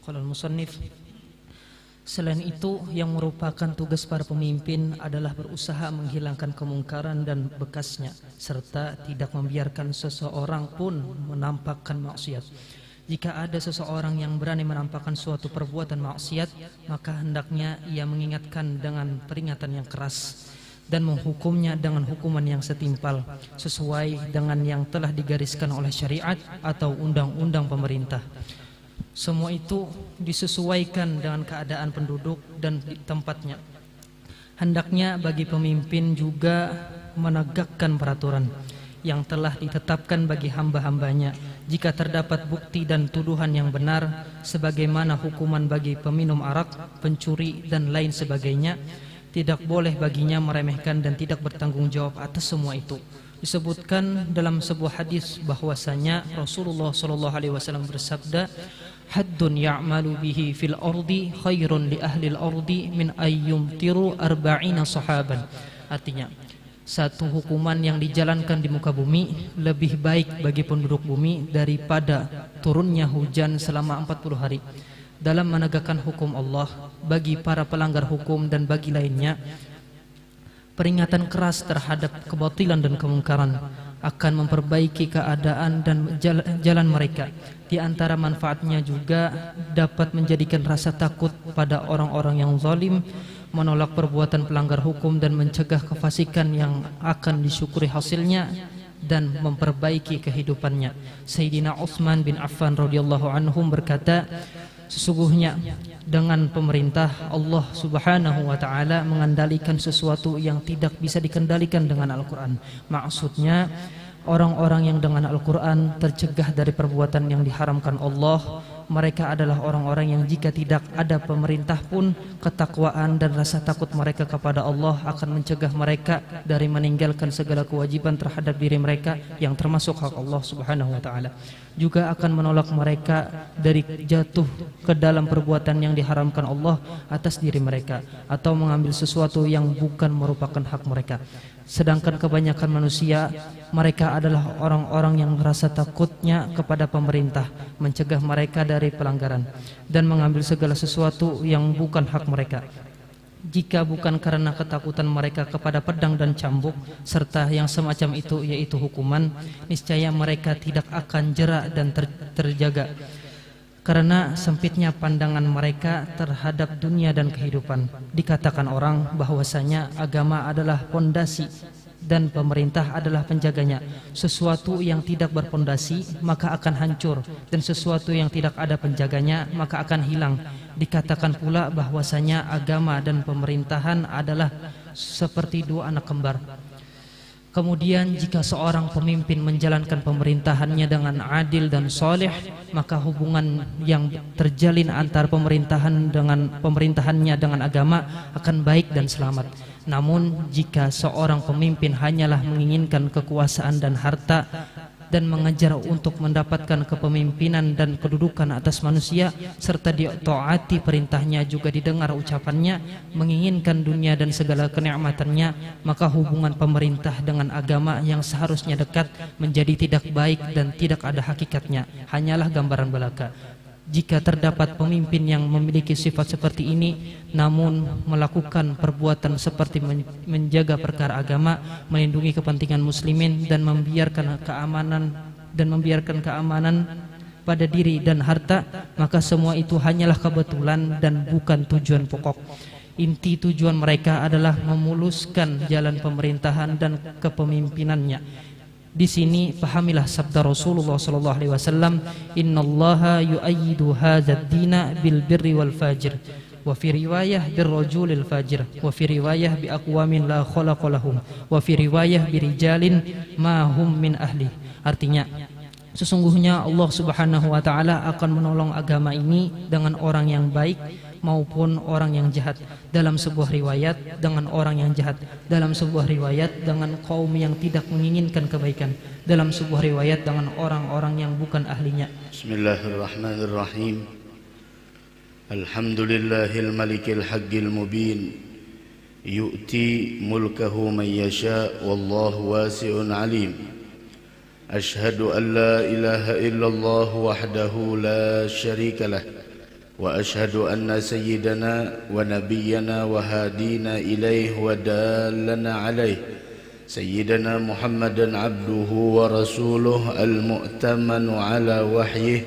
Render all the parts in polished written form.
Qala al-musannif, selain itu yang merupakan tugas para pemimpin adalah berusaha menghilangkan kemungkaran dan bekasnya, serta tidak membiarkan seseorang pun menampakkan maksiat. Jika ada seseorang yang berani menampakkan suatu perbuatan maksiat, maka hendaknya ia mengingatkan dengan peringatan yang keras dan menghukumnya dengan hukuman yang setimpal sesuai dengan yang telah digariskan oleh syariat atau undang-undang pemerintah. Semua itu disesuaikan dengan keadaan penduduk dan di tempatnya. Hendaknya bagi pemimpin juga menegakkan peraturan yang telah ditetapkan bagi hamba-hambanya. Jika terdapat bukti dan tuduhan yang benar, sebagaimana hukuman bagi peminum arak, pencuri dan lain sebagainya, tidak boleh baginya meremehkan dan tidak bertanggung jawab atas semua itu. Disebutkan dalam sebuah hadis bahwasanya Rasulullah SAW bersabda, haddun ya'malu bihi fil ardi khairun li ahli al-ardi min ayyumtiru arba'ina sahaban. Artinya, satu hukuman yang dijalankan di muka bumi lebih baik bagi penduduk bumi daripada turunnya hujan selama 40 hari. Dalam menegakkan hukum Allah bagi para pelanggar hukum dan bagi lainnya, peringatan keras terhadap kebatilan dan kemungkaran akan memperbaiki keadaan dan jalan mereka. Di antara manfaatnya juga dapat menjadikan rasa takut pada orang-orang yang zalim, menolak perbuatan pelanggar hukum dan mencegah kefasikan yang akan disyukuri hasilnya dan memperbaiki kehidupannya. Sayyidina Utsman bin Affan radhiyallahu anhu berkata, sesungguhnya dengan pemerintah Allah Subhanahu wa taala mengendalikan sesuatu yang tidak bisa dikendalikan dengan Al-Qur'an. Maksudnya orang-orang yang dengan Al-Qur'an tercegah dari perbuatan yang diharamkan Allah. Mereka adalah orang-orang yang jika tidak ada pemerintah pun ketakwaan dan rasa takut mereka kepada Allah akan mencegah mereka dari meninggalkan segala kewajiban terhadap diri mereka yang termasuk hak Allah Subhanahu wa taala. Juga akan menolak mereka dari jatuh ke dalam perbuatan yang diharamkan Allah atas diri mereka atau mengambil sesuatu yang bukan merupakan hak mereka. Sedangkan kebanyakan manusia, mereka adalah orang-orang yang merasa takutnya kepada pemerintah, mencegah mereka dari pelanggaran dan mengambil segala sesuatu yang bukan hak mereka. Jika bukan karena ketakutan mereka kepada pedang dan cambuk serta yang semacam itu, yaitu hukuman, niscaya mereka tidak akan jera dan terjaga karena sempitnya pandangan mereka terhadap dunia dan kehidupan. Dikatakan orang bahwasanya agama adalah pondasi dan pemerintah adalah penjaganya. Sesuatu yang tidak berpondasi maka akan hancur, dan sesuatu yang tidak ada penjaganya maka akan hilang. Dikatakan pula bahwasanya agama dan pemerintahan adalah seperti dua anak kembar. Kemudian jika seorang pemimpin menjalankan pemerintahannya dengan adil dan soleh, maka hubungan yang terjalin antar pemerintahannya dengan agama akan baik dan selamat. Namun jika seorang pemimpin hanyalah menginginkan kekuasaan dan harta dan mengejar untuk mendapatkan kepemimpinan dan kedudukan atas manusia serta ditaati perintahnya juga didengar ucapannya, menginginkan dunia dan segala kenikmatannya, maka hubungan pemerintah dengan agama yang seharusnya dekat menjadi tidak baik dan tidak ada hakikatnya, hanyalah gambaran belaka. Jika terdapat pemimpin yang memiliki sifat seperti ini namun melakukan perbuatan seperti menjaga perkara agama, melindungi kepentingan muslimin dan membiarkan keamanan pada diri dan harta, maka semua itu hanyalah kebetulan dan bukan tujuan pokok. Inti tujuan mereka adalah memuluskan jalan pemerintahan dan kepemimpinannya. Di sini pahamilah sabda Rasulullah sallallahu alaihi wasallam, innallaha yu'ayyidu hadzal dina bil birri wal fajr, wa fi riwayah bir rajulil fajr, wa fi riwayah bi aqwamin la khalaqa lahum, wa fi riwayah bi rijalin ma hum min ahli. Artinya, sesungguhnya Allah Subhanahu wa taala akan menolong agama ini dengan orang yang baik maupun orang yang jahat. Dalam sebuah riwayat dengan orang yang jahat, dalam sebuah riwayat dengan kaum yang tidak menginginkan kebaikan, dalam sebuah riwayat dengan orang-orang yang bukan ahlinya. Bismillahirrahmanirrahim. Alhamdulillahil malikil haqqil mubin, yu'ti mulkahu man yasha wallahu wasi'un alim. Ashhadu an la ilaha illallah wahdahu la syarika lah, وأشهد أن سيدنا ونبينا وهادينا إليه ودالنا عليه سيدنا محمدا عبده ورسوله المؤتمن على وحيه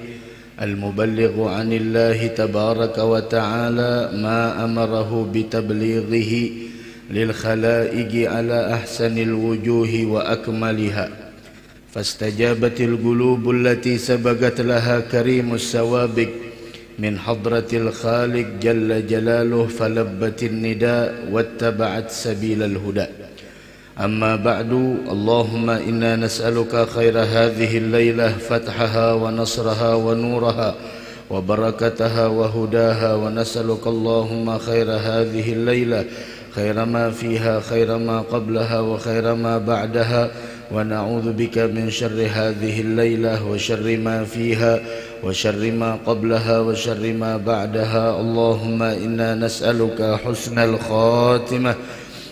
المبلغ عن الله تبارك وتعالى ما أمره بتبليغه للخلائق على أحسن الوجوه وأكملها فاستجابت القلوب التي سبقت لها كريم السوابق من حضرة الخالق جل جلاله فلبت النداء واتبعت سبيل الهدى. أما بعد، اللهم إنا نسألك خير هذه الليلة فتحها ونصرها ونورها وبركتها وهداها، ونسألك اللهم خير هذه الليلة، خير ما فيها، خير ما قبلها وخير ما بعدها، ونعوذ بك من شر هذه الليلة وشر ما فيها وشر ما قبلها وشر ما بعدها. اللهم إنا نسألك حسن الخاتمة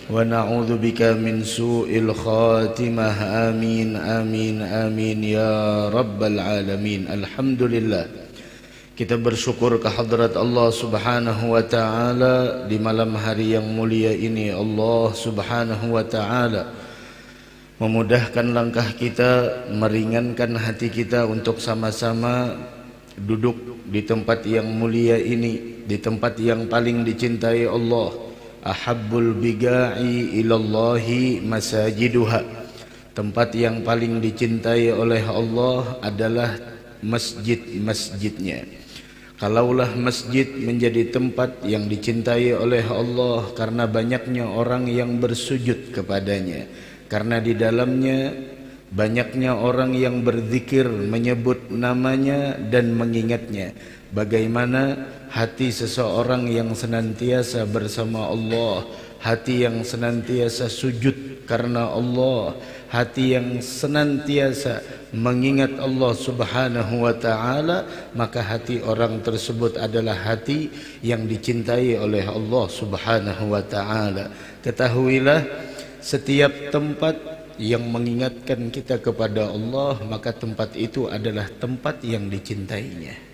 ونعوذ بك من سوء الخاتمة. آمين آمين آمين ya Rabbal Alamin. Alhamdulillah, kita bersyukur kehadrat Allah Subhanahu wa Ta'ala di malam hari yang mulia ini. Allah Subhanahu wa Ta'ala memudahkan langkah kita, meringankan hati kita untuk sama-sama duduk di tempat yang mulia ini, di tempat yang paling dicintai Allah. Ahabbul biga'i ilallahi masajiduha. Tempat yang paling dicintai oleh Allah adalah masjid-masjidnya. Kalaulah masjid menjadi tempat yang dicintai oleh Allah karena banyaknya orang yang bersujud kepadanya, karena di dalamnya banyaknya orang yang berzikir, menyebut namanya dan mengingatnya. Bagaimana hati seseorang yang senantiasa bersama Allah, hati yang senantiasa sujud karena Allah, hati yang senantiasa mengingat Allah Subhanahu wa Ta'ala, maka hati orang tersebut adalah hati yang dicintai oleh Allah Subhanahu wa Ta'ala. Ketahuilah, setiap tempat yang mengingatkan kita kepada Allah, maka tempat itu adalah tempat yang dicintainya.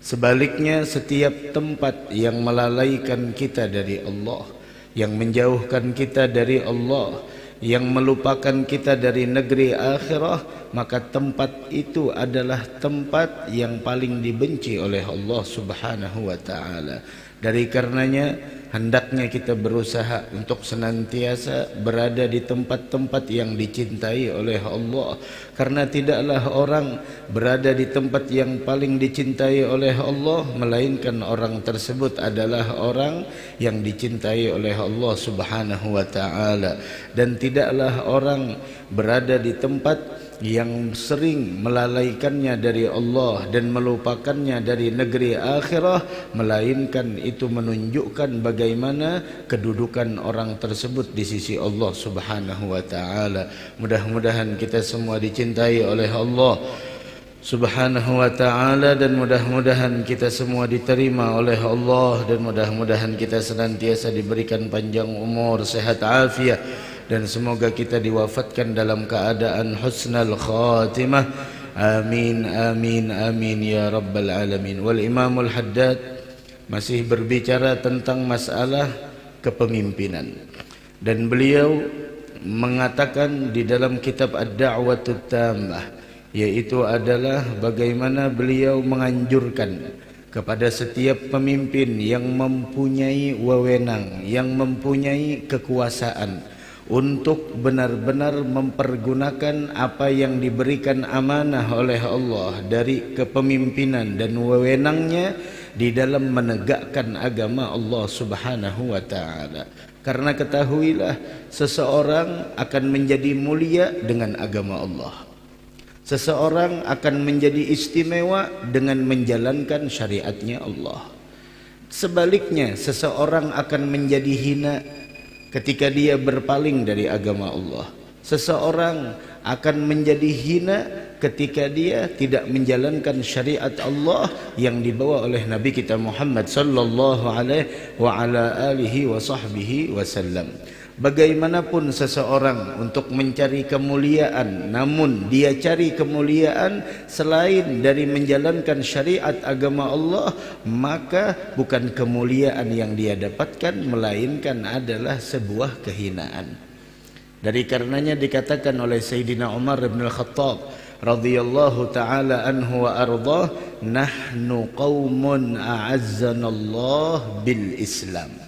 Sebaliknya, setiap tempat yang melalaikan kita dari Allah, yang menjauhkan kita dari Allah, yang melupakan kita dari negeri akhirah, maka tempat itu adalah tempat yang paling dibenci oleh Allah Subhanahu wa Ta'ala. Dari karenanya hendaknya kita berusaha untuk senantiasa berada di tempat-tempat yang dicintai oleh Allah, karena tidaklah orang berada di tempat yang paling dicintai oleh Allah melainkan orang tersebut adalah orang yang dicintai oleh Allah Subhanahu wa Ta'ala. Dan tidaklah orang berada di tempat yang sering melalaikannya dari Allah dan melupakannya dari negeri akhirah, melainkan itu menunjukkan bagaimana kedudukan orang tersebut di sisi Allah Subhanahu wa Ta'ala. Mudah-mudahan kita semua dicintai oleh Allah Subhanahu wa Ta'ala, dan mudah-mudahan kita semua diterima oleh Allah, dan mudah-mudahan kita senantiasa diberikan panjang umur, sehat afiat, dan semoga kita diwafatkan dalam keadaan husnul khatimah. Amin amin amin ya Rabbal Alamin. Wal Imamul Haddad masih berbicara tentang masalah kepemimpinan, dan beliau mengatakan di dalam kitab Ad-Da'watut Tammah, yaitu adalah bagaimana beliau menganjurkan kepada setiap pemimpin yang mempunyai wewenang, yang mempunyai kekuasaan, untuk benar-benar mempergunakan apa yang diberikan amanah oleh Allah dari kepemimpinan dan wewenangnya di dalam menegakkan agama Allah Subhanahu wa Ta'ala. Karena ketahuilah, seseorang akan menjadi mulia dengan agama Allah. Seseorang akan menjadi istimewa dengan menjalankan syariatnya Allah. Sebaliknya, seseorang akan menjadi hina ketika dia berpaling dari agama Allah. Seseorang akan menjadi hina ketika dia tidak menjalankan syariat Allah yang dibawa oleh Nabi kita Muhammad sallallahu alaihi wa ala alihi wa sahbihi wasallam. Bagaimanapun seseorang untuk mencari kemuliaan, namun dia cari kemuliaan selain dari menjalankan syariat agama Allah, maka bukan kemuliaan yang dia dapatkan, melainkan adalah sebuah kehinaan. Dari karenanya dikatakan oleh Sayyidina Umar bin Al-Khattab radhiyallahu ta'ala anhu wa ardah, nahnu qaumun a'azzanallah bil Islam.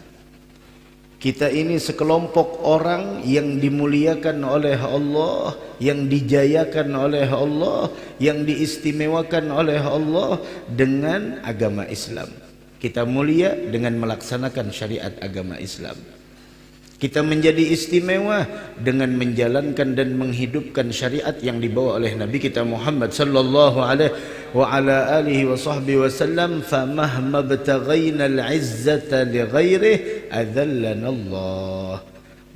Kita ini sekelompok orang yang dimuliakan oleh Allah, yang dijayakan oleh Allah, yang diistimewakan oleh Allah dengan agama Islam. Kita mulia dengan melaksanakan syariat agama Islam. Kita menjadi istimewa dengan menjalankan dan menghidupkan syariat yang dibawa oleh Nabi kita Muhammad sallallahu alaihi wa ala alihi wa sahbihi wasallam. Famahma btaghaina al-izzata li ghairihi adzallana Allah.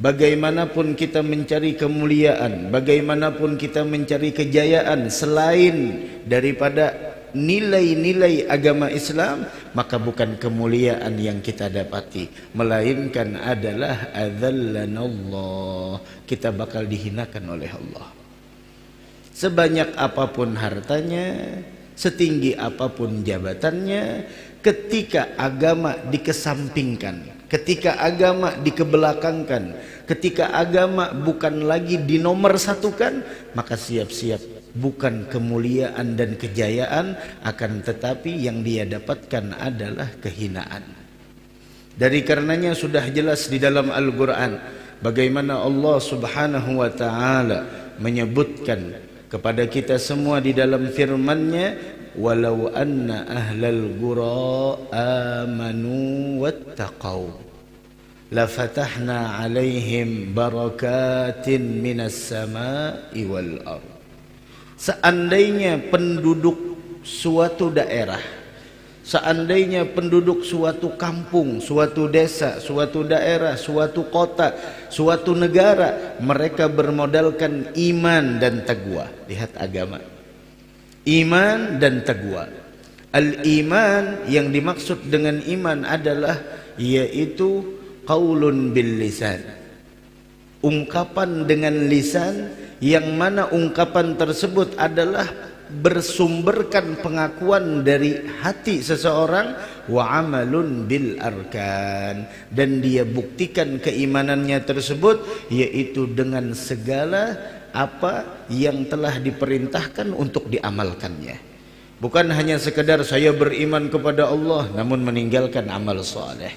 Bagaimanapun kita mencari kemuliaan, bagaimanapun kita mencari kejayaan selain daripada nilai-nilai agama Islam, maka bukan kemuliaan yang kita dapati, melainkan adalah adzallanallah. Kita bakal dihinakan oleh Allah. Sebanyak apapun hartanya, setinggi apapun jabatannya, ketika agama dikesampingkan, ketika agama dikebelakangkan, ketika agama bukan lagi dinomorsatukan, maka siap-siap bukan kemuliaan dan kejayaan, akan tetapi yang dia dapatkan adalah kehinaan. Dari karenanya sudah jelas di dalam Al-Quran bagaimana Allah subhanahu wa ta'ala menyebutkan kepada kita semua di dalam firman-Nya, walau anna ahlal qura amanu wattaqau lafatahna alaihim barakatin minas sama'i wal ardh. Seandainya penduduk suatu daerah, seandainya penduduk suatu kampung, suatu desa, suatu daerah, suatu kota, suatu negara, mereka bermodalkan iman dan taqwa. Lihat agama, iman dan taqwa. Al-iman yang dimaksud dengan iman adalah yaitu qaulun bil lisan, ungkapan dengan lisan, yang mana ungkapan tersebut adalah bersumberkan pengakuan dari hati seseorang, wa amalun bil arkan, dan dia buktikan keimanannya tersebut yaitu dengan segala apa yang telah diperintahkan untuk diamalkannya. Bukan hanya sekedar saya beriman kepada Allah namun meninggalkan amal soleh.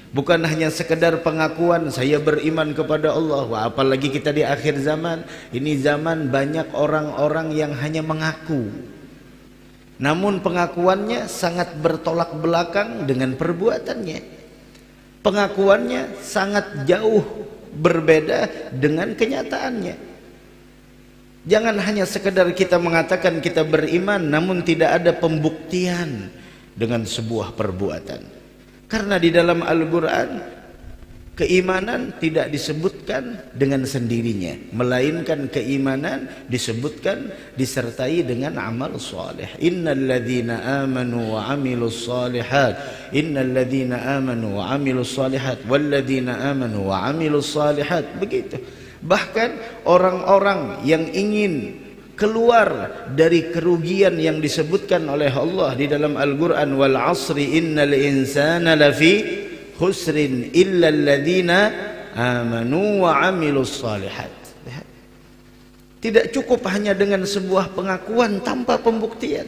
Bukan hanya sekedar pengakuan saya beriman kepada Allah. Wah, apalagi kita di akhir zaman. Ini zaman banyak orang-orang yang hanya mengaku, namun pengakuannya sangat bertolak belakang dengan perbuatannya. Pengakuannya sangat jauh berbeda dengan kenyataannya. Jangan hanya sekedar kita mengatakan kita beriman namun tidak ada pembuktian dengan sebuah perbuatan. Karena di dalam Al-Quran keimanan tidak disebutkan dengan sendirinya, melainkan keimanan disebutkan disertai dengan amal soleh. Innal ladzina amanu wa amilus solihat, innal ladzina amanu wa amilus solihat wal ladzina amanu wa amilus solihat. Begitu. Bahkan orang-orang yang ingin keluar dari kerugian yang disebutkan oleh Allah di dalam Al-Quran, wal asri innal insana lafi khusrin illa alladhina amanu wa amilus salihat. Tidak cukup hanya dengan sebuah pengakuan tanpa pembuktian,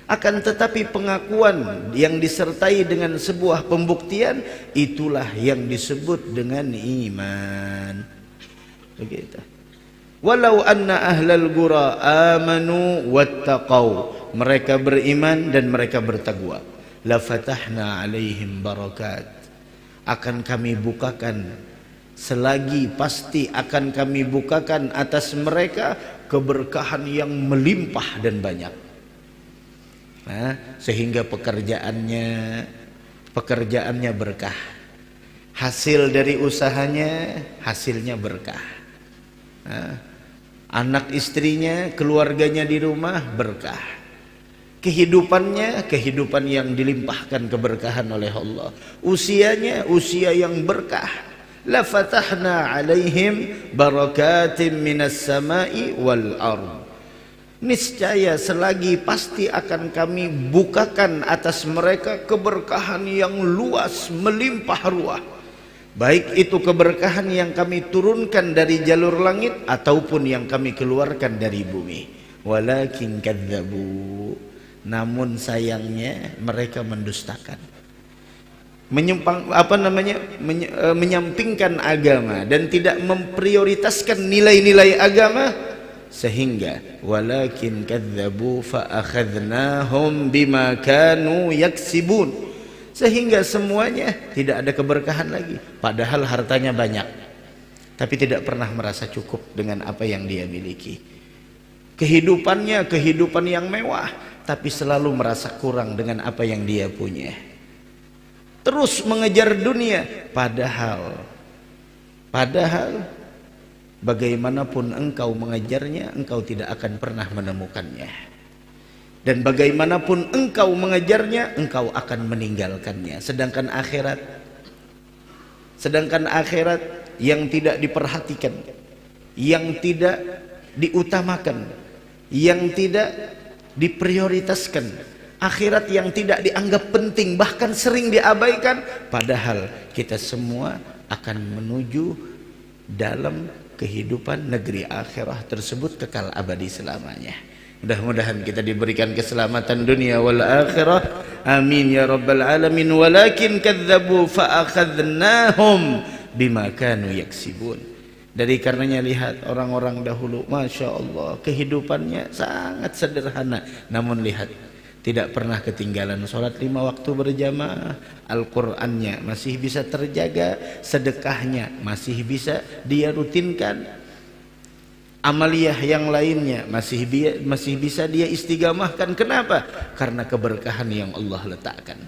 akan tetapi pengakuan yang disertai dengan sebuah pembuktian, itulah yang disebut dengan iman. Begitu. Walau anna ahlal qura amanu wattaqau, mereka beriman dan mereka bertakwa, la fatahna alaihim barakat, akan kami bukakan, selagi pasti akan kami bukakan atas mereka keberkahan yang melimpah dan banyak. Sehingga pekerjaannya berkah, hasil dari usahanya hasilnya berkah. Anak istrinya, keluarganya di rumah berkah. Kehidupannya, kehidupan yang dilimpahkan keberkahan oleh Allah. Usianya, usia yang berkah. la fatahna 'alaihim barakatim minas sama'i wal ardh. Niscaya selagi pasti akan kami bukakan atas mereka keberkahan yang luas melimpah ruah, baik itu keberkahan yang kami turunkan dari jalur langit ataupun yang kami keluarkan dari bumi. Walakin kadzabu, namun sayangnya mereka mendustakan, menyampingkan agama dan tidak memprioritaskan nilai-nilai agama, sehingga walakin kadzabu fa akhadnahum bima kanu yaksibun, sehingga semuanya tidak ada keberkahan lagi, padahal hartanya banyak tapi tidak pernah merasa cukup dengan apa yang dia miliki. Kehidupannya kehidupan yang mewah tapi selalu merasa kurang dengan apa yang dia punya. Terus mengejar dunia, padahal bagaimanapun engkau mengejarnya, engkau tidak akan pernah menemukannya. Dan bagaimanapun engkau mengejarnya, engkau akan meninggalkannya. Sedangkan akhirat yang tidak diperhatikan, yang tidak diutamakan, yang tidak diprioritaskan, akhirat yang tidak dianggap penting, bahkan sering diabaikan, padahal kita semua akan menuju dalam kehidupan negeri akhirah tersebut kekal abadi selamanya. Mudah-mudahan kita diberikan keselamatan dunia wal akhirah, amin ya rabbal alamin. Walakin kadzabu fa akhadnahum bima kanu yaksibun. Dari karenanya lihat orang-orang dahulu, masya Allah, kehidupannya sangat sederhana, namun lihat, tidak pernah ketinggalan sholat 5 waktu berjamaah, Al-Qur'annya masih bisa terjaga, sedekahnya masih bisa dia rutinkan, amaliyah yang lainnya masih bisa dia istigamahkan. Kenapa? Karena keberkahan yang Allah letakkan.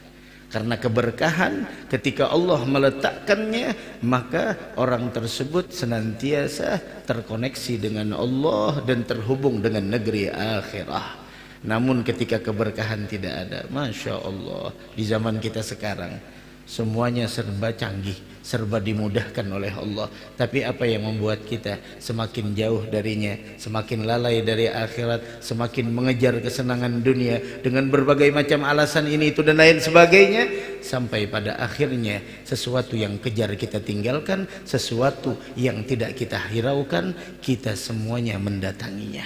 Karena keberkahan ketika Allah meletakkannya, maka orang tersebut senantiasa terkoneksi dengan Allah dan terhubung dengan negeri akhirah. Namun ketika keberkahan tidak ada, masya Allah, di zaman kita sekarang semuanya serba canggih, serba dimudahkan oleh Allah. Tapi apa yang membuat kita semakin jauh darinya, semakin lalai dari akhirat, semakin mengejar kesenangan dunia dengan berbagai macam alasan ini itu dan lain sebagainya, sampai pada akhirnya sesuatu yang kejar kita tinggalkan, sesuatu yang tidak kita hiraukan, kita semuanya mendatanginya.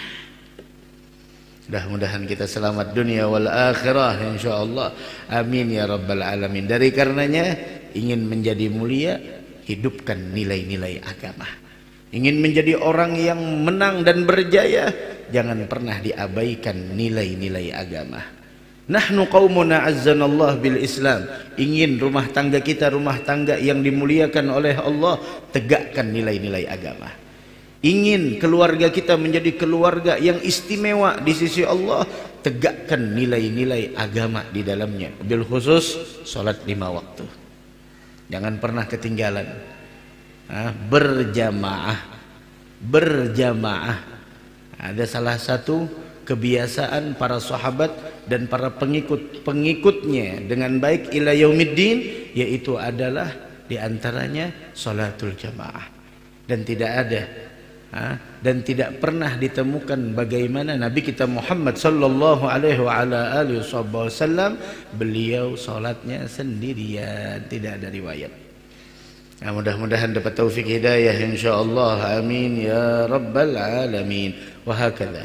Mudah-mudahan kita selamat dunia wal akhirah insyaallah, amin ya rabbal alamin. Dari karenanya ingin menjadi mulia, hidupkan nilai-nilai agama. Ingin menjadi orang yang menang dan berjaya, jangan pernah diabaikan nilai-nilai agama. Nahnu qaumuna azzanallah bil Islam. Ingin rumah tangga kita rumah tangga yang dimuliakan oleh Allah, tegakkan nilai-nilai agama. Ingin keluarga kita menjadi keluarga yang istimewa di sisi Allah, tegakkan nilai-nilai agama di dalamnya, bil khusus salat 5 waktu. Jangan pernah ketinggalan. Berjamaah. Ada salah satu kebiasaan para sahabat dan para pengikutnya dengan baik ila yaumiddin, yaitu adalah diantaranya salatul jamaah. Dan tidak pernah ditemukan bagaimana Nabi kita Muhammad sallallahu alaihi wasallam beliau salatnya sendirian, tidak ada riwayat. Mudah-mudahan dapat taufik hidayah insyaallah, amin ya rabbal alamin. Wa hakadha,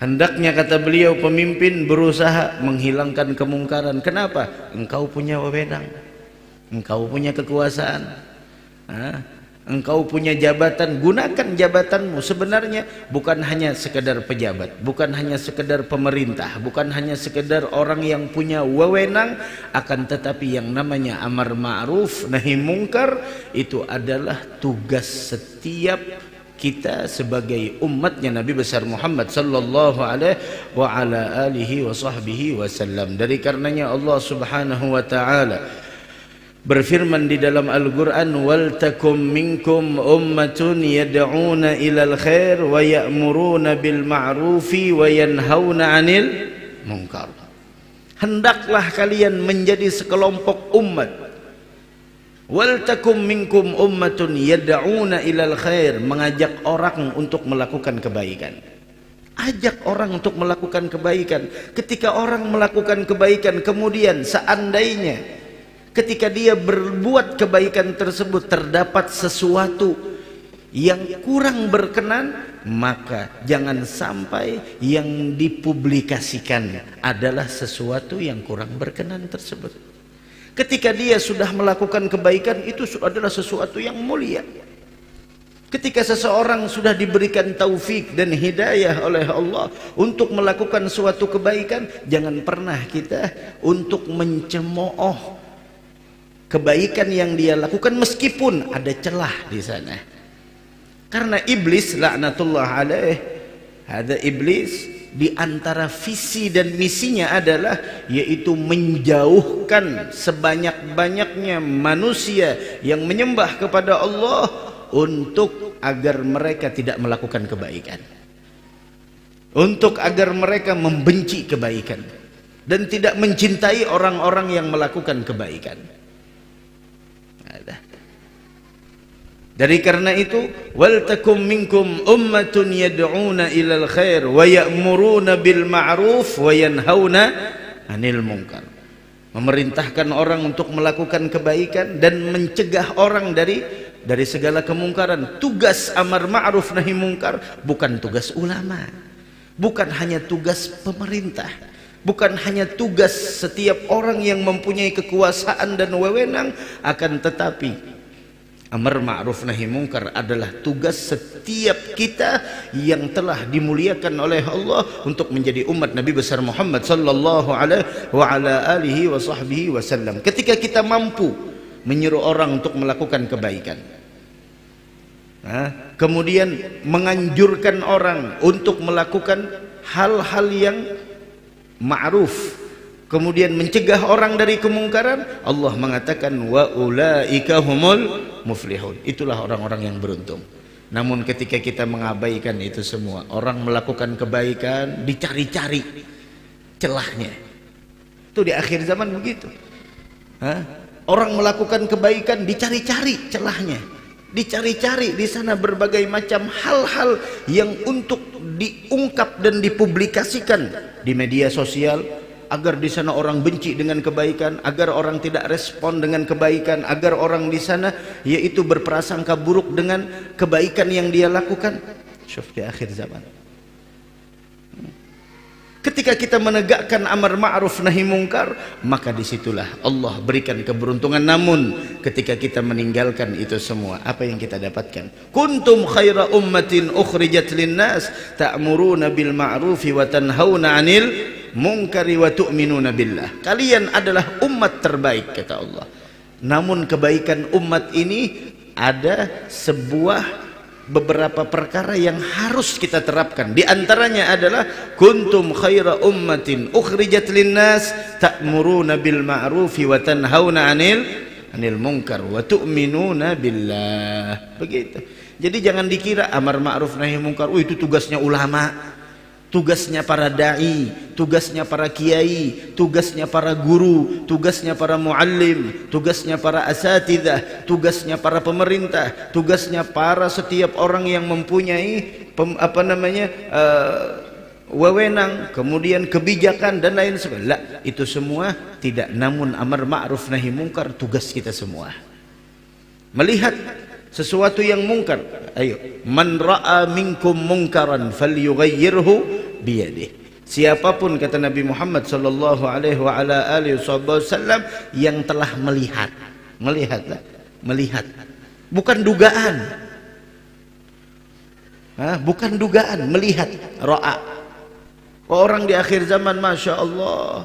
hendaknya kata beliau pemimpin berusaha menghilangkan kemungkaran. Kenapa? Engkau punya wewenang, engkau punya kekuasaan, engkau punya jabatan, gunakan jabatanmu. Sebenarnya bukan hanya sekedar pejabat, bukan hanya sekedar pemerintah, bukan hanya sekedar orang yang punya wewenang, akan tetapi yang namanya amar ma'ruf nahi mungkar itu adalah tugas setiap kita sebagai umatnya Nabi besar Muhammad sallallahu alaihi wasallam. Dari karenanya Allah Subhanahu wa taala berfirman di dalam Al-Quran, wal takum minkum ummatun yad'una ilal khair wa ya'muruna bil ma'rufi wa yanhauna 'anil munkar. Hendaklah kalian menjadi sekelompok umat Wal takum minkum ummatun yad'una ilal khair, mengajak orang untuk melakukan kebaikan. Ajak orang untuk melakukan kebaikan. Ketika orang melakukan kebaikan, kemudian seandainya ketika dia berbuat kebaikan tersebut terdapat sesuatu yang kurang berkenan, maka jangan sampai yang dipublikasikan adalah sesuatu yang kurang berkenan tersebut. Ketika dia sudah melakukan kebaikan, itu adalah sesuatu yang mulia. Ketika seseorang sudah diberikan taufik dan hidayah oleh Allah untuk melakukan suatu kebaikan, jangan pernah kita untuk mencemooh kebaikan yang dia lakukan meskipun ada celah di sana. Karena iblis laknatullah alaih, ada iblis di antara visi dan misinya adalah yaitu menjauhkan sebanyak-banyaknya manusia yang menyembah kepada Allah untuk agar mereka tidak melakukan kebaikan, untuk agar mereka membenci kebaikan dan tidak mencintai orang-orang yang melakukan kebaikan. Dari karena itu, wal takum minkum ummatun yad'una ilal khair wa ya'muruna bil ma'ruf wa yanhauna 'anil munkar. Memerintahkan orang untuk melakukan kebaikan dan mencegah orang dari segala kemungkaran. Tugas amar ma'ruf nahi munkar bukan tugas ulama, bukan hanya tugas pemerintah, bukan hanya tugas setiap orang yang mempunyai kekuasaan dan wewenang, akan tetapi amar ma'ruf nahi munkar adalah tugas setiap kita yang telah dimuliakan oleh Allah untuk menjadi umat Nabi besar Muhammad sallallahu alaihi wasallam. Ketika kita mampu menyuruh orang untuk melakukan kebaikan, kemudian menganjurkan orang untuk melakukan hal-hal yang ma'ruf, kemudian mencegah orang dari kemungkaran, Allah mengatakan wa ulaika humul muflihun. Itulah orang-orang yang beruntung. Namun ketika kita mengabaikan itu semua, orang melakukan kebaikan dicari-cari celahnya. Itu di akhir zaman begitu. Orang melakukan kebaikan dicari-cari celahnya, dicari-cari di sana berbagai macam hal-hal yang untuk diungkap dan dipublikasikan di media sosial, agar di sana orang benci dengan kebaikan, agar orang tidak respon dengan kebaikan, agar orang di sana yaitu berprasangka buruk dengan kebaikan yang dia lakukan. Syuf, di akhir zaman, ketika kita menegakkan amar ma'ruf nahi munkar, maka disitulah Allah berikan keberuntungan. Namun ketika kita meninggalkan itu semua, apa yang kita dapatkan? Kuntum khaira ummatin ukhrijat linnas ta'muruna bil ma'rufi wa tanhauna 'anil munkari wa tu'minuna billah. Kalian adalah umat terbaik, kata Allah. Namun kebaikan umat ini ada beberapa perkara yang harus kita terapkan. Di antaranya adalah kuntum khaira ummatin ukhrijat linnas ta'muruna bil ma'rufi wa tanhauna 'anil munkar wa tu'minuna billah. Begitu. Jadi jangan dikira amar ma'ruf nahi munkar itu tugasnya ulama, tugasnya para dai, tugasnya para kiai, tugasnya para guru, tugasnya para muallim, tugasnya para asatidzah, tugasnya para pemerintah, tugasnya para setiap orang yang mempunyai wewenang, kemudian kebijakan dan lain sebagainya. Itu semua tidak. Namun amar ma'ruf nahi munkar tugas kita semua. Melihat sesuatu yang mungkar, ayo, man ra'a minkum munkaran falyughayyirhu biyadihi. Siapapun, kata Nabi Muhammad sallallahu alaihi wasallam, yang telah melihat, bukan dugaan, bukan dugaan, melihat, ra'a. Orang di akhir zaman, masya Allah,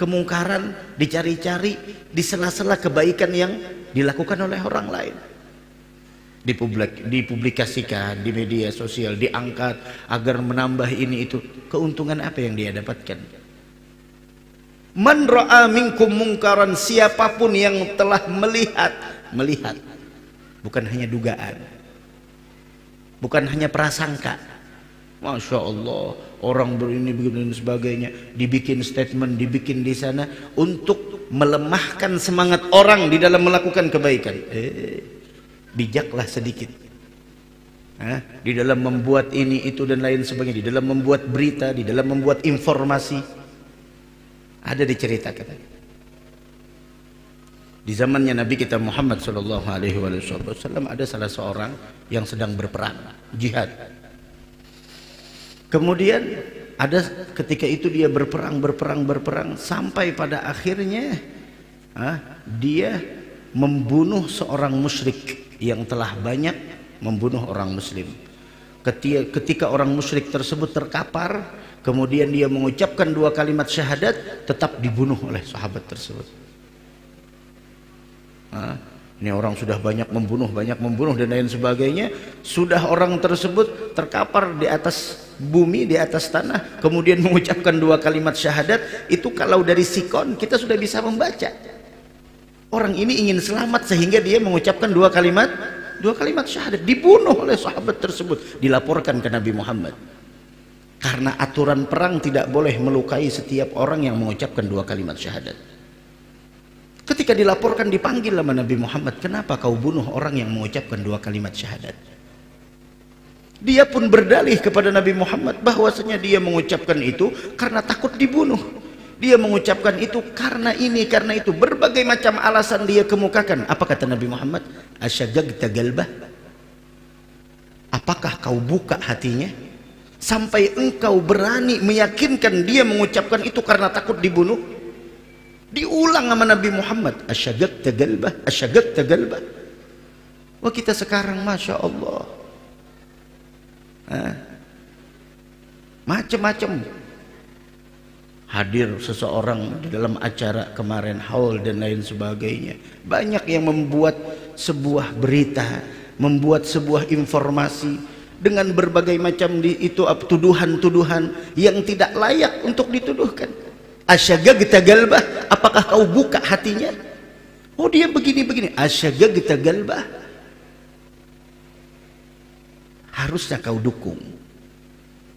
kemungkaran dicari-cari di sela-sela kebaikan yang dilakukan oleh orang lain, dipublikasikan di media sosial, diangkat agar menambah ini itu. Keuntungan apa yang dia dapatkan? Man ra'a minkum munkaran, siapapun yang telah melihat, bukan hanya dugaan, bukan hanya prasangka. Masya Allah, orang begini dan sebagainya, dibikin statement, dibikin di sana untuk melemahkan semangat orang di dalam melakukan kebaikan. Bijaklah sedikit. Di dalam membuat ini, itu dan lain sebagainya, di dalam membuat berita, di dalam membuat informasi. Ada diceritakan. Di zamannya Nabi kita Muhammad sallallahu alaihi wasallam ada salah seorang yang sedang berperang, jihad. Kemudian ada ketika itu dia berperang sampai pada akhirnya dia membunuh seorang musyrik yang telah banyak membunuh orang muslim. Ketika orang musyrik tersebut terkapar, kemudian dia mengucapkan 2 kalimat syahadat, tetap dibunuh oleh sahabat tersebut. Ini orang sudah banyak membunuh dan lain sebagainya. Sudah orang tersebut terkapar di atas bumi, di atas tanah, kemudian mengucapkan 2 kalimat syahadat. Itu kalau dari sikon kita sudah bisa membaca. Orang ini ingin selamat sehingga dia mengucapkan 2 kalimat syahadat. Dibunuh oleh sahabat tersebut. Dilaporkan ke Nabi Muhammad. Karena aturan perang tidak boleh melukai setiap orang yang mengucapkan 2 kalimat syahadat. Ketika dilaporkan, dipanggil sama Nabi Muhammad, kenapa kau bunuh orang yang mengucapkan 2 kalimat syahadat? Dia pun berdalih kepada Nabi Muhammad bahwasanya dia mengucapkan itu karena takut dibunuh. Dia mengucapkan itu karena ini, karena itu. Berbagai macam alasan dia kemukakan. Apa kata Nabi Muhammad? Asyagagta galbah? Apakah kau buka hatinya? Sampai engkau berani meyakinkan dia mengucapkan itu karena takut dibunuh? Diulang sama Nabi Muhammad, asyagagta galbah, asyagagta galbah. Wah, kita sekarang Masya Allah macam-macam. Hadir seseorang di dalam acara kemarin, haul dan lain sebagainya, banyak yang membuat sebuah berita, membuat sebuah informasi dengan berbagai macam tuduhan-tuduhan yang tidak layak untuk dituduhkan. Asyagagta galbah, apakah kau buka hatinya? Oh, dia begini-begini. Asyagagta galbah, harusnya kau dukung,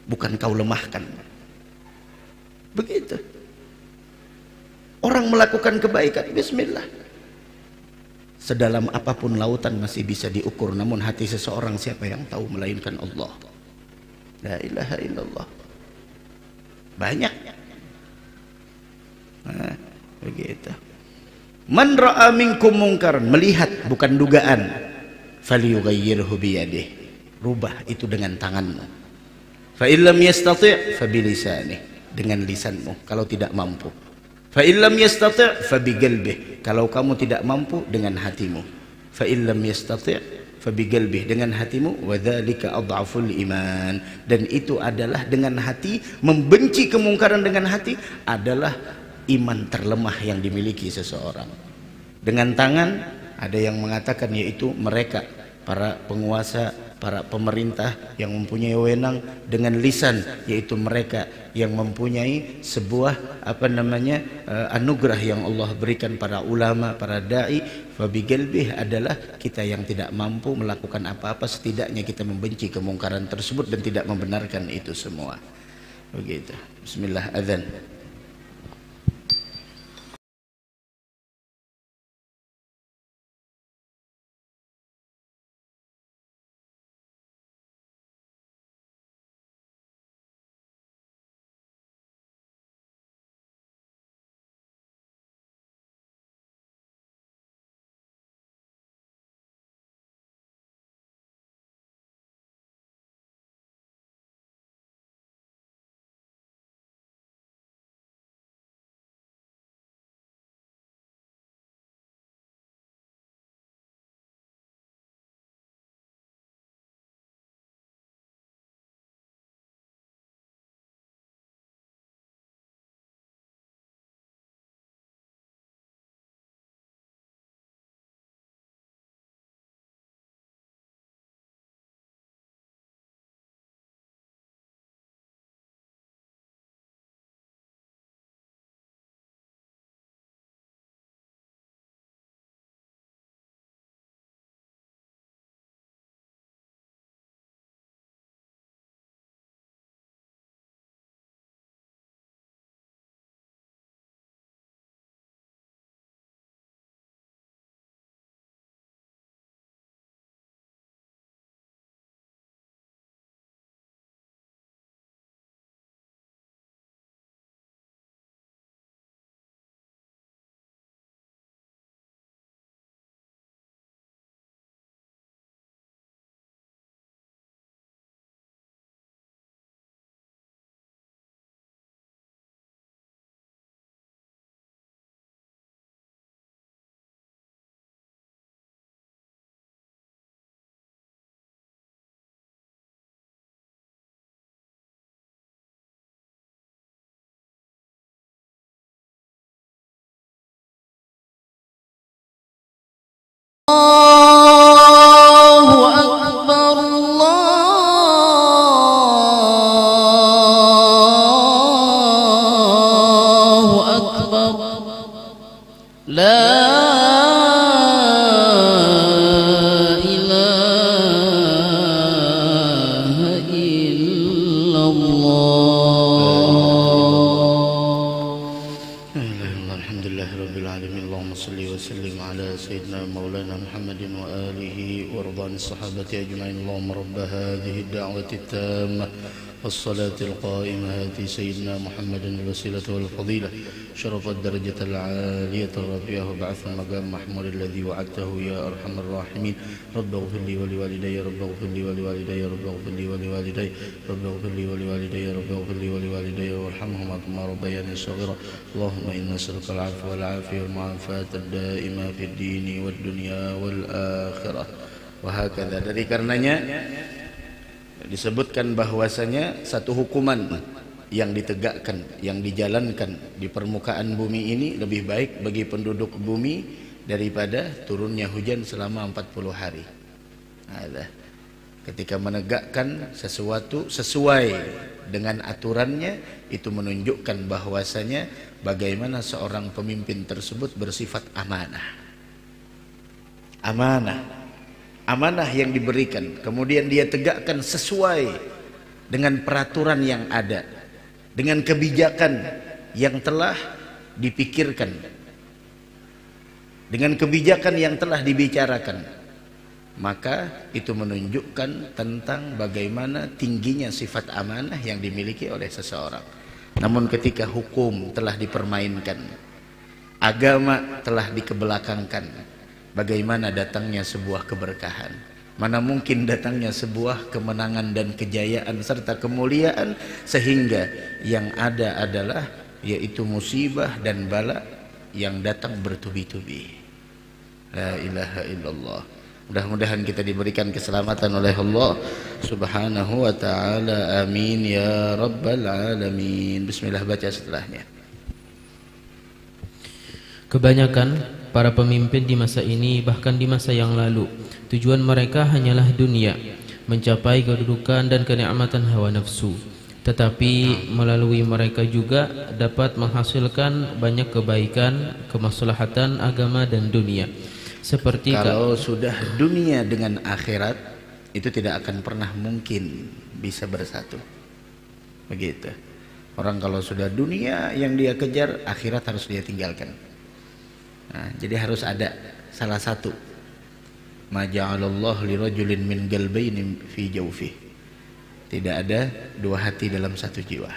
bukan kau lemahkan. Begitu. Orang melakukan kebaikan, bismillah. Sedalam apapun lautan masih bisa diukur, namun hati seseorang siapa yang tahu melainkan Allah. La ilaha illallah. Banyak. Begitu. Man ra'a minkum mungkaran, melihat bukan dugaan, falyughayyirhu biyadihi, rubah itu dengan tanganmu. Fa illam yastati' fa bilisanihi, dengan lisanmu kalau tidak mampu. Fa illam yastati' fa biqalbihi, kalau kamu tidak mampu dengan hatimu. Fa illam yastati' fa biqalbihi, dengan hatimu. Wa dzalika adhaful iman, dan itu adalah dengan hati. Membenci kemungkaran dengan hati adalah iman terlemah yang dimiliki seseorang. Dengan tangan, ada yang mengatakan yaitu mereka para penguasa, para pemerintah yang mempunyai wewenang. Dengan lisan, yaitu mereka yang mempunyai sebuah anugerah yang Allah berikan para ulama, para dai. Fabiqalbih adalah kita yang tidak mampu melakukan apa-apa, setidaknya kita membenci kemungkaran tersebut dan tidak membenarkan itu semua. Begitu. Bismillah, adzan. لا إله إلا الله. الحمد لله رب العالمين. اللهم صل وسلم على سيدنا مولانا محمد وآله وارض عن الصحابة أجمعين. اللهم رب هذه الدعوة التامة والصلاة القائمة هاتي سيدنا محمد الوسيلة والفضيلة شرف الدرجة العالية الرفيعة وبعث المقام محمود الذي وعدته يا أرحم الراحمين. رب اغفر لي ولوالدي رب اغفر لي ولوالدي رب اغفر لي ولوالدي رب اغفر لي ولوالدي رب اغفر لي ولوالدي وارحمهما كما ربياني صغيرا. اللهم إنا نسألك العفو والعافية والمعافاة الدائمة في الدين والدنيا والآخرة. وهكذا. Dari karenanya disebutkan bahwasanya satu hukuman yang ditegakkan, yang dijalankan di permukaan bumi ini lebih baik bagi penduduk bumi daripada turunnya hujan selama 40 hari. Nah, ketika menegakkan sesuatu sesuai dengan aturannya, itu menunjukkan bahwasanya bagaimana seorang pemimpin tersebut bersifat amanah. Amanah yang diberikan, kemudian dia tegakkan sesuai dengan peraturan yang ada, dengan kebijakan yang telah dipikirkan, dengan kebijakan yang telah dibicarakan. Maka itu menunjukkan tentang bagaimana tingginya sifat amanah yang dimiliki oleh seseorang. Namun ketika hukum telah dipermainkan, agama telah dikebelakangkan, bagaimana datangnya sebuah keberkahan? Mana mungkin datangnya sebuah kemenangan dan kejayaan serta kemuliaan, sehingga yang ada adalah yaitu musibah dan bala yang datang bertubi-tubi. La ilaha illallah. Mudah-mudahan kita diberikan keselamatan oleh Allah Subhanahu wa taala. Amin ya rabbal alamin. Bismillah, baca setelahnya. Kebanyakan para pemimpin di masa ini, bahkan di masa yang lalu, tujuan mereka hanyalah dunia, mencapai kedudukan dan kenikmatan hawa nafsu. Tetapi melalui mereka juga dapat menghasilkan banyak kebaikan, kemaslahatan agama dan dunia. Seperti kalau sudah dunia dengan akhirat, itu tidak akan pernah mungkin bisa bersatu. Begitu. Orang kalau sudah dunia yang dia kejar, akhirat harus dia tinggalkan. Nah, jadi harus ada salah satu. Ma ja'alallahu lirajulin min qalbayni fi jawfihi. Tidak ada dua hati dalam satu jiwa.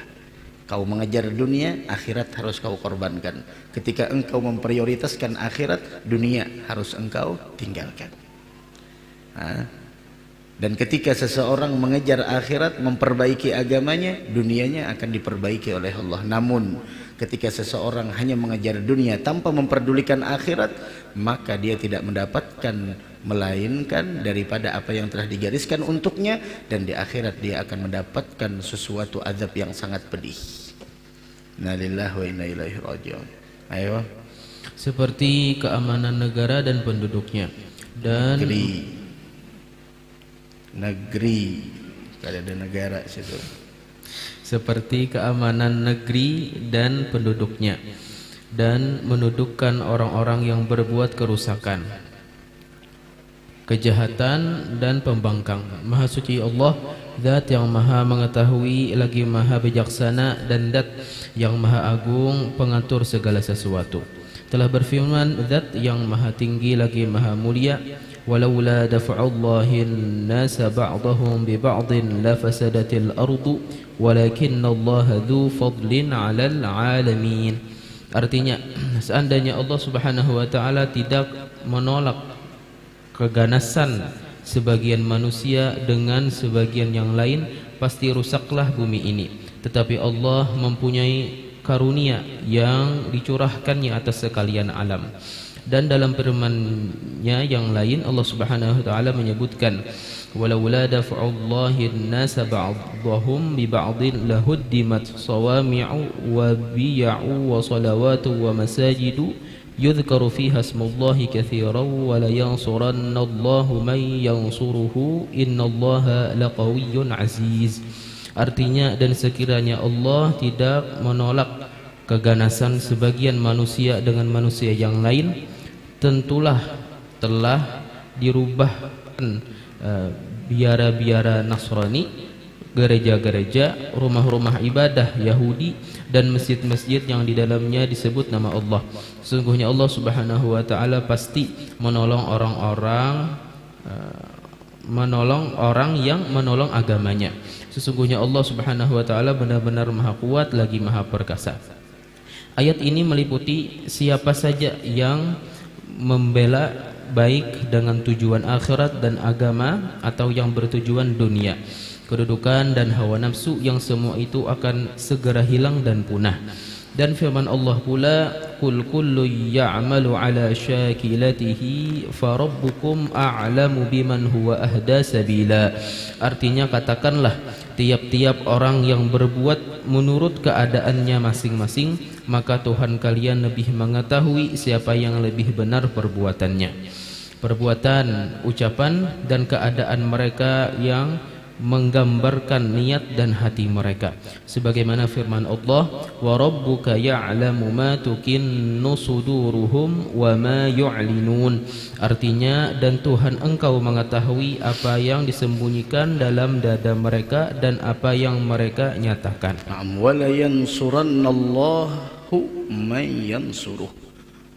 Kau mengejar dunia, akhirat harus kau korbankan. Ketika engkau memprioritaskan akhirat, dunia harus engkau tinggalkan. Nah, dan ketika seseorang mengejar akhirat, memperbaiki agamanya, dunianya akan diperbaiki oleh Allah. Namun ketika seseorang hanya mengejar dunia tanpa memperdulikan akhirat, maka dia tidak mendapatkan melainkan daripada apa yang telah digariskan untuknya, dan di akhirat dia akan mendapatkan sesuatu azab yang sangat pedih. Inna lillahi wa inna ilaihi raji'un. Ayo. Seperti keamanan negara dan penduduknya dan negeri kalau ada negara situ. Seperti keamanan negeri dan penduduknya, dan menundukkan orang-orang yang berbuat kerusakan, kejahatan dan pembangkang. Maha suci Allah, Zat yang maha mengetahui lagi maha bijaksana, dan Zat yang maha agung pengatur segala sesuatu. Telah berfirman Zat yang maha tinggi lagi maha mulia, walaula dafa'ullahi an-nasa ba'dahum bi ba'din la fasadatil ardu walakinnallaha dzu fadlin 'alal 'alamin. Artinya, seandainya Allah Subhanahu wa taala tidak menolak keganasan sebagian manusia dengan sebagian yang lain, pasti rusaklah bumi ini. Tetapi Allah mempunyai karunia yang dicurahkannya atas sekalian alam. Dan dalam firman-Nya yang lain, Allah Subhanahu wa taala menyebutkan, walaula dafa'ullahi an-nasa ba'dahum bi ba'din lahuddimat sawami'u wa biya'u wa salawatu wa masajidu yudhkaru fiha ismullahi katsiran wa la yansurannallahu man yansuruhu innallaha laqawiyyun aziz. Artinya, dan sekiranya Allah tidak menolak keganasan sebagian manusia dengan manusia yang lain, tentulah telah dirubahkan biara-biara Nasrani, gereja-gereja, rumah-rumah ibadah Yahudi, dan masjid-masjid yang di dalamnya disebut nama Allah. Sesungguhnya Allah Subhanahu wa taala pasti menolong orang yang menolong agamanya. Sesungguhnya Allah Subhanahu wa taala benar-benar Maha Kuat lagi Maha Perkasa. Ayat ini meliputi siapa saja yang membela baik dengan tujuan akhirat dan agama atau yang bertujuan dunia, kedudukan dan hawa nafsu, yang semua itu akan segera hilang dan punah. Dan firman Allah pula, "Qul kullu ya'malu 'ala syakilatihi farabbukum a'lamu biman huwa ahda sabila." Artinya, katakanlah, tiap-tiap orang yang berbuat menurut keadaannya masing-masing, maka Tuhan kalian lebih mengetahui siapa yang lebih benar perbuatannya. Perbuatan, ucapan, dan keadaan mereka yang menggambarkan niat dan hati mereka, sebagaimana firman Allah, wa rabbuka ya'lamu ma tukinnu suduruhum wa ma yu'linun. Artinya, dan Tuhan engkau mengetahui apa yang disembunyikan dalam dada mereka dan apa yang mereka nyatakan. wa la yansurannallahu man yansuruh.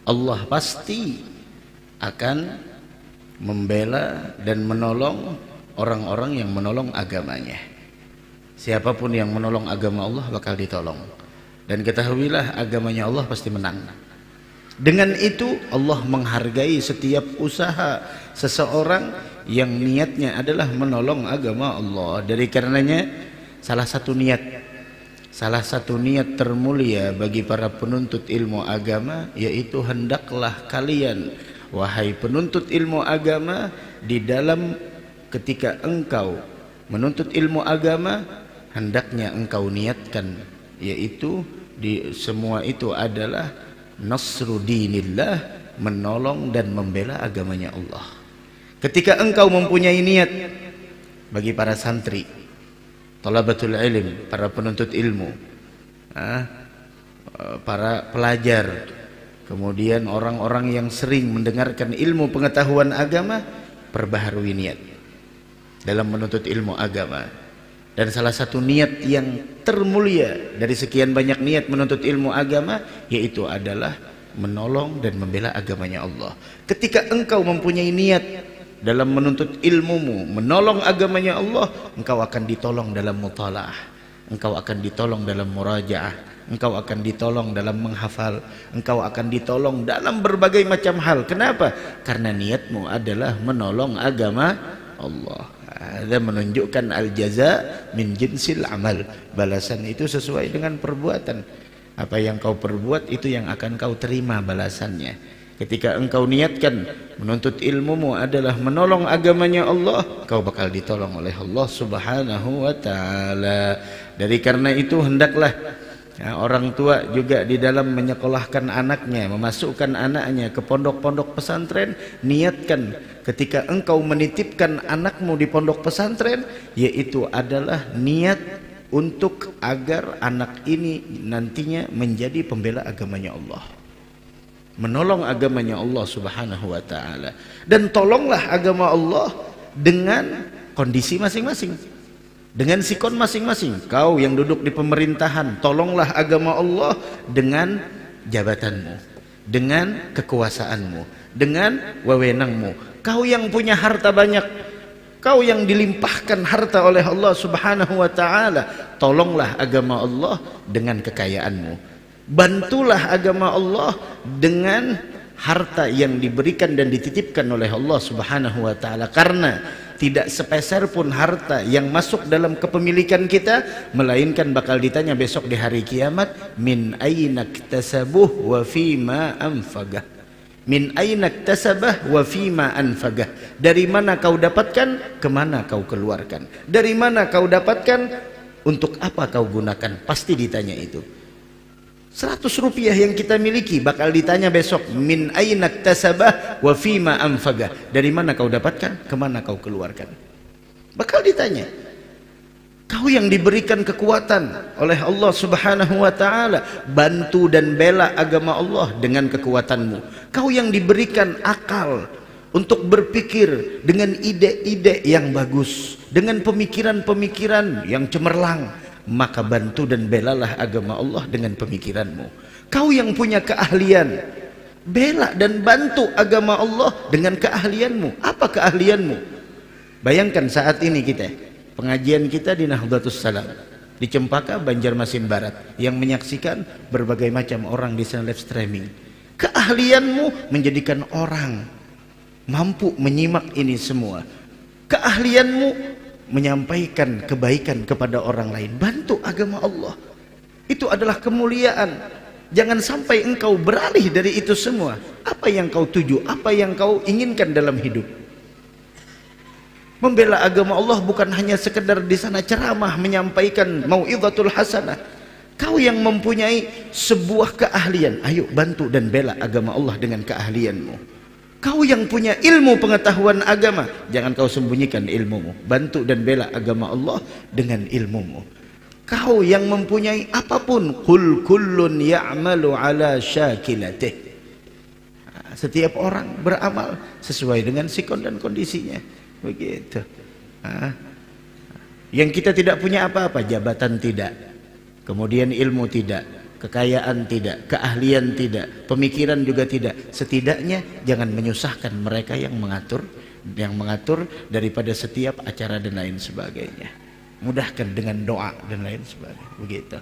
Allah pasti akan membela dan menolong orang-orang yang menolong agamanya. Siapapun yang menolong agama Allah bakal ditolong. Dan ketahuilah, agamanya Allah pasti menang. Dengan itu Allah menghargai setiap usaha seseorang yang niatnya adalah menolong agama Allah. Dari karenanya salah satu niat termulia bagi para penuntut ilmu agama, yaitu hendaklah kalian, wahai penuntut ilmu agama, di dalam ketika engkau menuntut ilmu agama, hendaknya engkau niatkan, yaitu di semua itu adalah nasru dinillah, menolong dan membela agamanya Allah. Ketika engkau mempunyai niat, bagi para santri, thalabatul ilm, para penuntut ilmu, para pelajar, kemudian orang-orang yang sering mendengarkan ilmu pengetahuan agama, perbaharui niat dalam menuntut ilmu agama. Dan salah satu niat yang termulia dari sekian banyak niat menuntut ilmu agama, yaitu adalah menolong dan membela agamanya Allah. Ketika engkau mempunyai niat dalam menuntut ilmumu, menolong agamanya Allah, engkau akan ditolong dalam mutalaah, engkau akan ditolong dalam murajaah, engkau akan ditolong dalam menghafal, engkau akan ditolong dalam berbagai macam hal. Kenapa? Karena niatmu adalah menolong agama Allah. Ada menunjukkan al-jaza min jinsil amal. Balasan itu sesuai dengan perbuatan. Apa yang kau perbuat itu yang akan kau terima balasannya. Ketika engkau niatkan menuntut ilmumu adalah menolong agamanya Allah, kau bakal ditolong oleh Allah Subhanahu wa taala. Dari karena itu hendaklah orang tua juga di dalam menyekolahkan anaknya, memasukkan anaknya ke pondok-pondok pesantren, niatkan ketika engkau menitipkan anakmu di pondok pesantren, yaitu adalah niat untuk agar anak ini nantinya menjadi pembela agamanya Allah, menolong agamanya Allah Subhanahu wa taala. Dan tolonglah agama Allah dengan kondisi masing-masing, dengan sikon masing-masing. Kau yang duduk di pemerintahan, tolonglah agama Allah dengan jabatanmu, dengan kekuasaanmu, dengan wewenangmu. Kau yang punya harta banyak, kau yang dilimpahkan harta oleh Allah Subhanahu wa taala, tolonglah agama Allah dengan kekayaanmu. Bantulah agama Allah dengan harta yang diberikan dan dititipkan oleh Allah Subhanahu wa taala, karena tidak sepeser pun harta yang masuk dalam kepemilikan kita melainkan bakal ditanya besok di hari kiamat, min aina iktasabuh wa fima anfagah. Min aina iktasabah wa fima anfagah. Dari mana kau dapatkan, kemana kau keluarkan. Dari mana kau dapatkan, untuk apa kau gunakan. Pasti ditanya itu. 100 rupiah yang kita miliki bakal ditanya besok, min aina iktasabah wa fima anfagah. Dari mana kau dapatkan, kemana kau keluarkan. Bakal ditanya. Kau yang diberikan kekuatan oleh Allah Subhanahu wa taala, bantu dan bela agama Allah dengan kekuatanmu. Kau yang diberikan akal untuk berpikir dengan ide-ide yang bagus, dengan pemikiran-pemikiran yang cemerlang, maka bantu dan belalah agama Allah dengan pemikiranmu. Kau yang punya keahlian, bela dan bantu agama Allah dengan keahlianmu. Apa keahlianmu? Bayangkan saat ini pengajian kita di Nahdlatus Salam di Cempaka, Banjarmasin Barat, yang menyaksikan berbagai macam orang di sana live streaming. Keahlianmu menjadikan orang mampu menyimak ini semua. Keahlianmu menyampaikan kebaikan kepada orang lain. Bantu agama Allah. Itu adalah kemuliaan. Jangan sampai engkau beralih dari itu semua. Apa yang kau tuju, apa yang kau inginkan dalam hidup? Membela agama Allah bukan hanya sekedar di sana ceramah menyampaikan mau'izatul hasanah. Kau yang mempunyai sebuah keahlian, ayo bantu dan bela agama Allah dengan keahlianmu. Kau yang punya ilmu pengetahuan agama, jangan kau sembunyikan ilmumu. Bantu dan bela agama Allah dengan ilmumu. Kau yang mempunyai apapun, qul kullun ya'malu ala syakilatih. Setiap orang beramal sesuai dengan sikon dan kondisinya. Begitu. Yang kita tidak punya apa-apa, jabatan tidak, kemudian ilmu tidak, kekayaan tidak, keahlian tidak, pemikiran juga tidak. Setidaknya jangan menyusahkan mereka yang mengatur daripada setiap acara dan lain sebagainya. Mudahkan dengan doa dan lain sebagainya. Begitu.